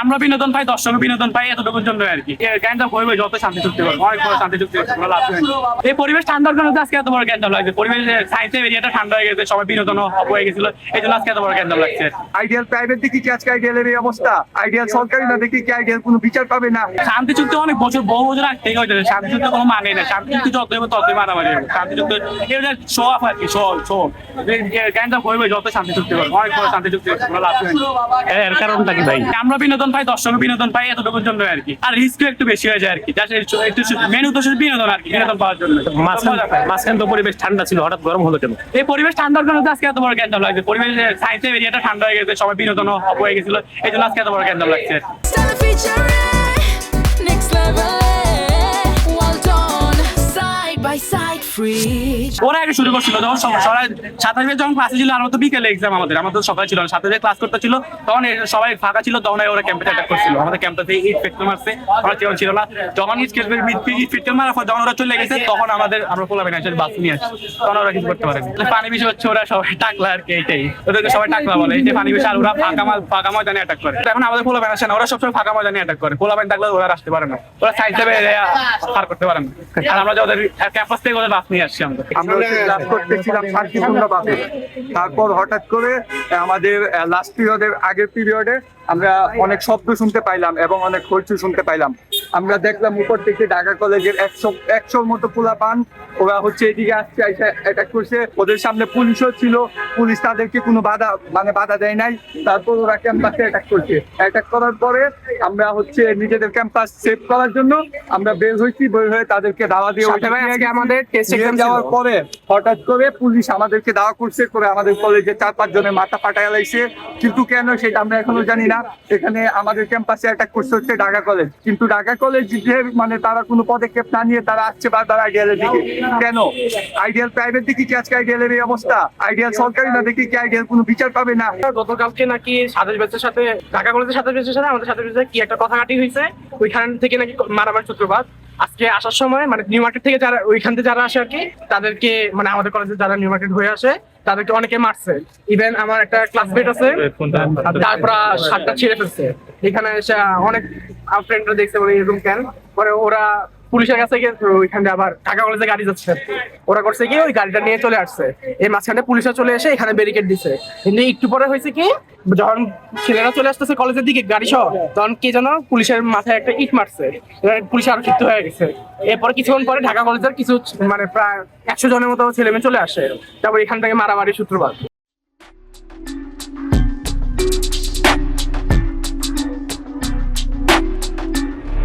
আমরা বিনোদন পাই, দর্শক বিনোদন পাই, এতটুকুর জন্য আর কি। গ্যাঞ্জাম হইবে যত শান্তি চুক্তি করবো, অনেক বড় শান্তি চুক্তি কোনো লাভ নেই। এই পরিবেশ ঠান্ডার কারণে আজকে এত বড় গ্যাঞ্জাম লাগছে। পরিবেশ সায়েন্সের এরিয়াটা ঠান্ডা হয়ে গেছে, সবাই বিনোদন হয়ে গেছিল, এই জন্য আজকে এত বড় গ্যাঞ্জাম লাগছে। আইডিয়াল প্রাইভেট দেখি কি আজকে আইডিয়ালের এই অবস্থা? আইডিয়াল সরকারি না দেখি কি আইডিয়াল কোনো বিচার পাবে না? শান্তি চুক্তি অনেক বছর বহু বছর আগ থেকে হয়েছে, শান্তি চুক্তি কোনো মানে না। শান্তি চুক্তি যত হবে ততই মারামারি হবে। শান্তি চুক্তি এটা শো অফ আর কি, শো গ্যাঞ্জাম হইবে যত শান্তি চুক্তি করবো, অনেক বড় শান্তি চুক্তি কোনো লাভ নেই। এর কারণটা কি ভাই? আমরা বিনোদন পাই, দর্শক বিনোদন পাই, এতটুকুর জন্য আর কি। আর রিস্ক একটু বেশি হয়ে যায় আর কি, একটু মেন উদ্দেশ্য বিনোদন আর কি, বিনোদন পাওয়ার জন্য। মাঝখানে তো পরিবেশ ঠান্ডা ছিল, হঠাৎ গরম হলো কেন? এই পরিবেশ ঠান্ডার কারণে আজকে এত বড় গ্যাঞ্জাম লাগছে। পরিবেশ সায়েন্সের এরিয়াটা ঠান্ডা হয়ে গেছে, সবাই বিনোদন হয়ে গেছিল, এই জন্য আজকে এত বড় গ্যাঞ্জাম লাগছে। Stella feature next level. Well done, side by side, free. ওরা আগে শুরু করছিল যখন সবাই 27 যখন ক্লাসে ছিল, আর তো বিকেলে এক্সাম, আমাদের সকালে ছিল না, 27 ক্লাস করতে ছিল, তখন সবাই ফাঁকা ছিল, তখন ওরা ক্যাম্পে অ্যাটাক করছিল। আমাদের ক্যাম্পটাতে ইট ফেটকে মারছে, আমরা কেউ ছিল না। যখন ইট ফেটকে মারার পর যখন ওরা চলে গেছে, তখন আমরা পোলা বেনা বাস নিয়ে আসছি, তখন ওরা কিছু করতে পারেনি। পানি বেশি হচ্ছে, ওরা সবাই টাকলা আর কি, এইটাই ওদেরকে সবাই টাকলা বলে। এই যে পানি বেশি, আর ওরা ফাঁকা ময়দানে অ্যাটাক করে। এখন আমাদের পোলা বেনা আসে না, ওরা সবসময় ফাঁকা ময়দানে অ্যাটাক করে। পোলা বেন থাকলে ওরা আসতে পারে না, ওরা সাইড থেকে পার করতে পারে না। আর আমরা যে ওদের ক্যাম্পাস থেকে ওদের বাস নিয়ে আসছি। আমরা ক্লাস করতেছিলাম শান্তিপূর্ণভাবে, তারপর হঠাৎ করে আমাদের লাস্ট পিরিয়ডের আগের পিরিয়ডে আমরা অনেক শব্দ শুনতে পাইলাম এবং অনেক হইচই শুনতে পাইলাম। আমরা দেখলাম উপর থেকে ঢাকা কলেজের 100 মতো পোলাপান ওরা হচ্ছে এদিকে আসছে, অ্যাটাক করছে। ওদের সামনে পুলিশও ছিল, পুলিশ তাদেরকে কোনো বাধা দেয় নাই। তারপর ওরা ক্যাম্পাসে অ্যাটাক করছে। অ্যাটাক করার পরে আমরা হচ্ছে নিজেদের ক্যাম্পাস সেভ করার জন্য আমরা বের হয়ে তাদেরকে দাওয়া দিয়ে আমাদের যাওয়ার পরে হঠাৎ করে পুলিশ আমাদেরকে দাওয়া করছে করে আমাদের কলেজে 4-5 জনের মাথা ফাটায় লাইছে। কিন্তু কেন সেটা আমরা এখনো জানি না। এখানে আমাদের ক্যাম্পাসে অ্যাটাক করছে হচ্ছে ঢাকা কলেজ, কিন্তু ঢাকা কলেজ যে মানে তারা কোনো পদক্ষেপ না নিয়ে তারা আসছে বারবার আইডিয়ালের দিকে। কেন? আইডিয়াল প্রাইভেট দেখি কি আজকে আইডিয়ালের এই অবস্থা? আইডিয়াল সরকারি না দেখি কি আইডিয়াল কোনো বিচার পাবে না? গতকালকে নাকি 27 ব্যাচের সাথে ঢাকা কলেজের 27 ব্যাচের সাথে আমাদের 27 ব্যাচের কি একটা কথাকাটি হয়েছে, ওইখান থেকে নাকি মারামারি সূত্রপাত। আজকে আসার সময় মানে নিউ মার্কেট থেকে যারা ওইখান থেকে যারা আসে আর কি, তাদেরকে মানে আমাদের কলেজে যারা নিউ মার্কেট হয়ে আসে তাদেরকে অনেকে মারছে। ইভেন আমার একটা ক্লাসমেট আছে, তারপর 7টা ছিঁড়ে ফেলছে। এখানে এসে অনেক ফ্রেন্ডরা দেখছে বলে এরকম কেন, পরে ওরা পুলিশের কাছে গিয়ে ওইখানে আবার ঢাকা কলেজে গাড়ি যাচ্ছে, ওরা করছে কি ওই গাড়িটা নিয়ে চলে আসছে। এই মাঝখানে পুলিশরা চলে এসে এখানে ব্যারিকেড দিছে। কিন্তু একটু পরে হয়েছে কি, যখন ছেলেরা চলে আসতেছে কলেজের দিকে গাড়ি সহ, তখন কে যেন পুলিশের মাথায় একটা ইট মারছে, পুলিশ আরো ক্ষিপ্ত হয়ে গেছে। এরপরে কিছুক্ষণ পরে ঢাকা কলেজের কিছু মানে প্রায় 100 জনের মতো ছেলে মেয়ে চলে আসে, তারপর এখান থেকে মারামারি সূত্রপাত।